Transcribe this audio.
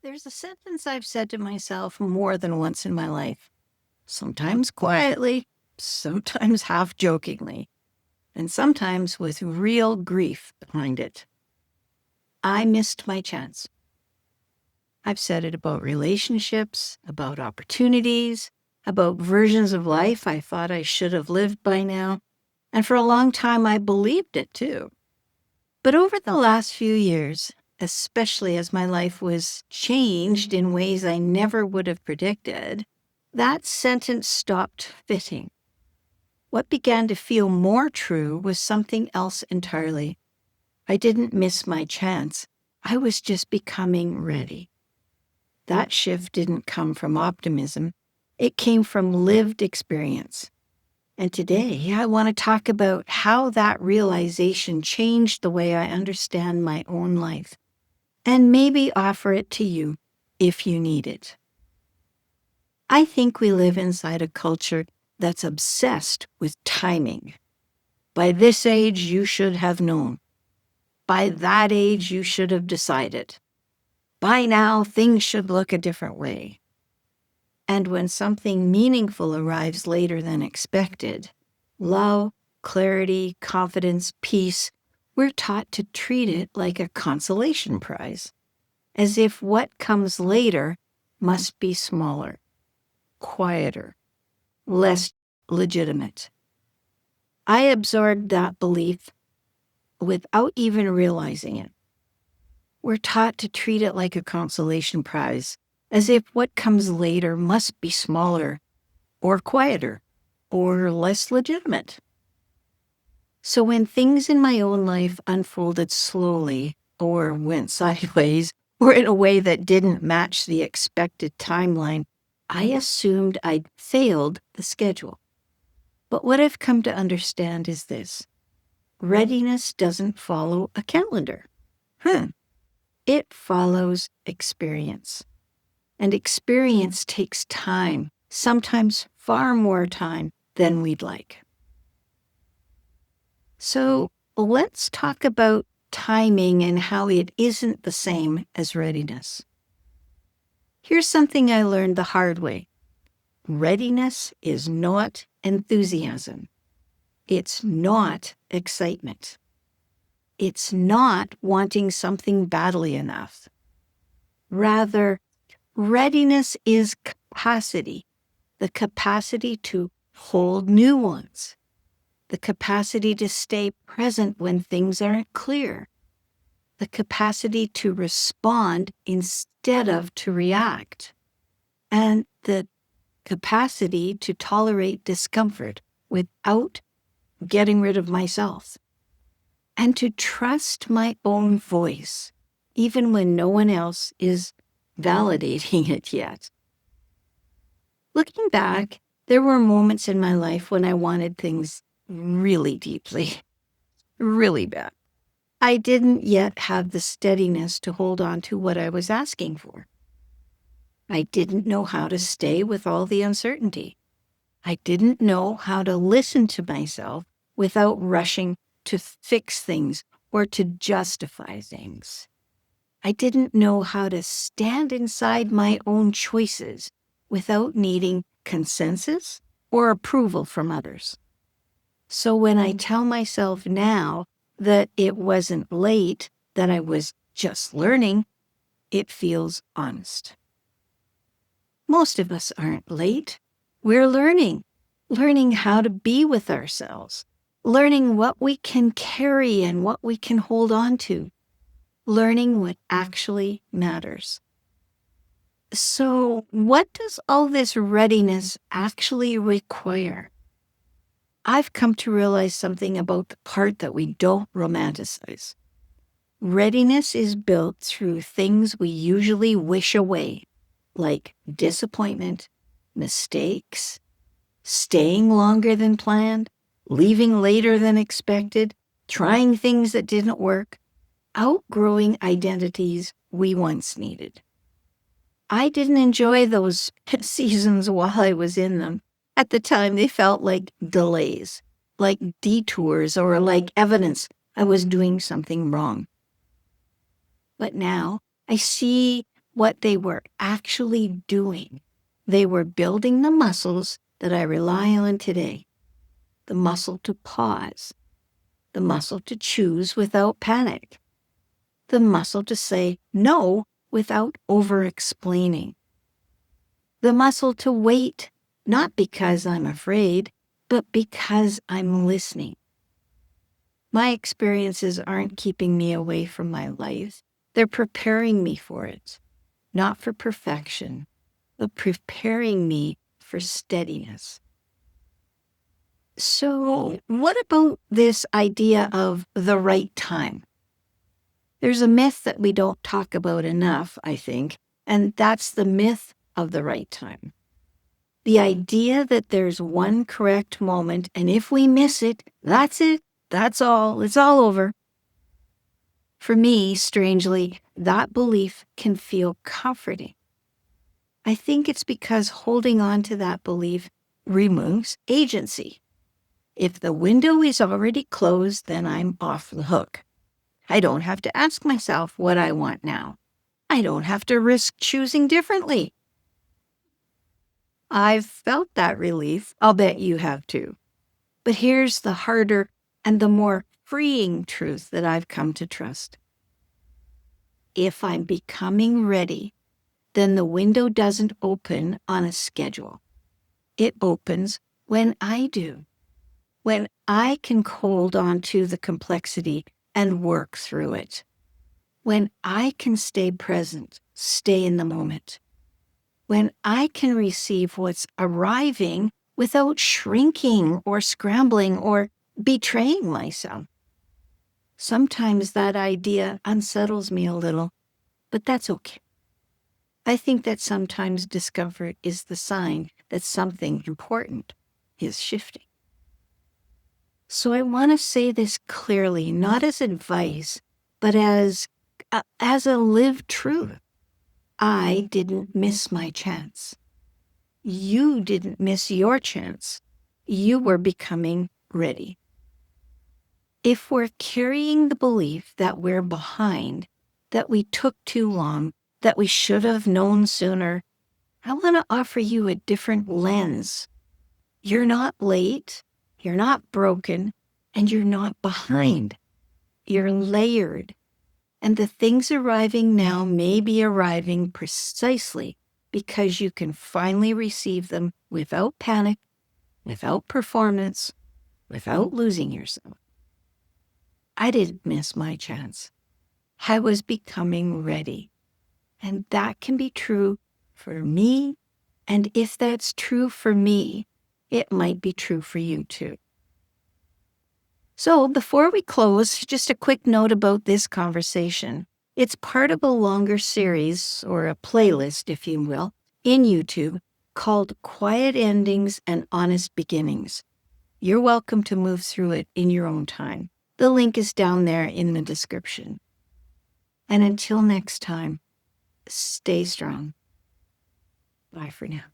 There's a sentence I've said to myself more than once in my life, sometimes quietly, sometimes half jokingly, and sometimes with real grief behind it. I missed my chance. I've said it about relationships, about opportunities, about versions of life I thought I should have lived by now, and for a long time I believed it too. But over the last few years, especially as my life was changed in ways I never would have predicted, that sentence stopped fitting. What began to feel more true was something else entirely. I didn't miss my chance. I was just becoming ready. That shift didn't come from optimism. It came from lived experience. And today, I want to talk about how that realization changed the way I understand my own life, and maybe offer it to you if you need it. I think we live inside a culture that's obsessed with timing. By this age, you should have known. By that age, you should have decided. By now, things should look a different way. And when something meaningful arrives later than expected, love, clarity, confidence, peace, we're taught to treat it like a consolation prize, as if what comes later must be smaller, quieter, less legitimate. I absorbed that belief without even realizing it. We're taught to treat it like a consolation prize, as if what comes later must be smaller, or quieter, or less legitimate. So when things in my own life unfolded slowly, or went sideways, or in a way that didn't match the expected timeline, I assumed I'd failed the schedule. But what I've come to understand is this: readiness doesn't follow a calendar. It follows experience. And experience takes time, sometimes far more time than we'd like. So let's talk about timing and how it isn't the same as readiness. Here's something I learned the hard way. Readiness is not enthusiasm. It's not excitement. It's not wanting something badly enough. Rather, readiness is capacity, the capacity to hold nuance, the capacity to stay present when things aren't clear, the capacity to respond instead of to react, and the capacity to tolerate discomfort without getting rid of myself, and to trust my own voice, even when no one else is validating it yet. Looking back, there were moments in my life when I wanted things really deeply, really bad. I didn't yet have the steadiness to hold on to what I was asking for. I didn't know how to stay with all the uncertainty. I didn't know how to listen to myself without rushing to fix things or to justify things. I didn't know how to stand inside my own choices without needing consensus or approval from others. So when I tell myself now that it wasn't late, that I was just learning, it feels honest. Most of us aren't late. We're learning how to be with ourselves, learning what we can carry and what we can hold on to, learning what actually matters. So, what does all this readiness actually require? I've come to realize something about the part that we don't romanticize. Readiness is built through things we usually wish away, like disappointment, mistakes, staying longer than planned, leaving later than expected, trying things that didn't work, outgrowing identities we once needed. I didn't enjoy those seasons while I was in them. At the time, they felt like delays, like detours, or like evidence I was doing something wrong. But now I see what they were actually doing. They were building the muscles that I rely on today. The muscle to pause, the muscle to choose without panic, the muscle to say no without over-explaining, the muscle to wait, not because I'm afraid, but because I'm listening. My experiences aren't keeping me away from my life. They're preparing me for it, not for perfection, but preparing me for steadiness. So, what about this idea of the right time? There's a myth that we don't talk about enough, I think, and that's the myth of the right time. The idea that there's one correct moment, and if we miss it, that's all, it's all over. For me, strangely, that belief can feel comforting. I think it's because holding on to that belief removes agency. If the window is already closed, then I'm off the hook. I don't have to ask myself what I want now. I don't have to risk choosing differently. I've felt that relief. I'll bet you have too. But here's the harder and the more freeing truth that I've come to trust. If I'm becoming ready, then the window doesn't open on a schedule. It opens when I do. When I can hold on to the complexity and work through it. When I can stay present, stay in the moment. When I can receive what's arriving without shrinking or scrambling or betraying myself. Sometimes that idea unsettles me a little, but that's okay. I think that sometimes discomfort is the sign that something important is shifting. So I want to say this clearly, not as advice, but as a lived truth. I didn't miss my chance. You didn't miss your chance. You were becoming ready. If we're carrying the belief that we're behind, that we took too long, that we should have known sooner, I want to offer you a different lens. You're not late, you're not broken, and you're not behind. You're layered. And the things arriving now may be arriving precisely because you can finally receive them without panic, without performance, without losing yourself. I didn't miss my chance. I was becoming ready. And that can be true for me. And if that's true for me, it might be true for you too. So before we close, just a quick note about this conversation. It's part of a longer series, or a playlist, if you will, in YouTube called Quiet Endings and Honest Beginnings. You're welcome to move through it in your own time. The link is down there in the description. And until next time, stay strong. Bye for now.